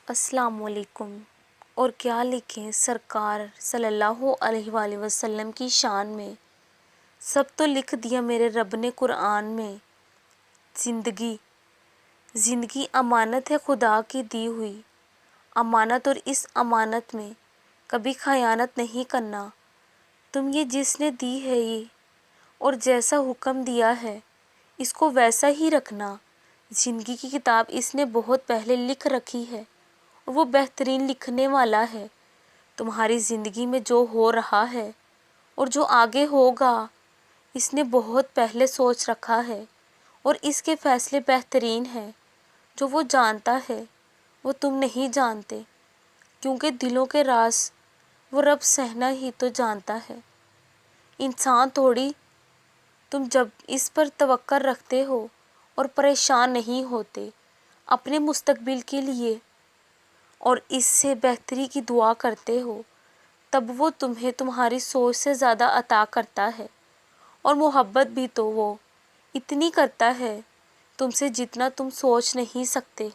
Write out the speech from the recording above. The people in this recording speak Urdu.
السلام علیکم۔ اور کیا لکھیں سرکار صلی اللہ علیہ وآلہ وسلم کی شان میں، سب تو لکھ دیا میرے رب نے قرآن میں۔ زندگی امانت ہے خدا کی دی ہوئی، امانت، اور اس امانت میں کبھی خیانت نہیں کرنا۔ تم یہ جس نے دی ہے یہ، اور جیسا حکم دیا ہے اس کو ویسا ہی رکھنا۔ زندگی کی کتاب اس نے بہت پہلے لکھ رکھی ہے، اور وہ بہترین لکھنے والا ہے۔ تمہاری زندگی میں جو ہو رہا ہے اور جو آگے ہوگا اس نے بہت پہلے سوچ رکھا ہے، اور اس کے فیصلے بہترین ہیں۔ جو وہ جانتا ہے وہ تم نہیں جانتے، کیونکہ دلوں کے راز وہ رب سہنا ہی تو جانتا ہے۔ انسان تھوڑی تم جب اس پر توقع رکھتے ہو اور پریشان نہیں ہوتے اپنے مستقبل کے لیے اور اس سے بہتری کی دعا کرتے ہو، تب وہ تمہیں تمہاری سوچ سے زیادہ عطا کرتا ہے، اور محبت بھی تو وہ اتنی کرتا ہے تم سے جتنا تم سوچ نہیں سکتے۔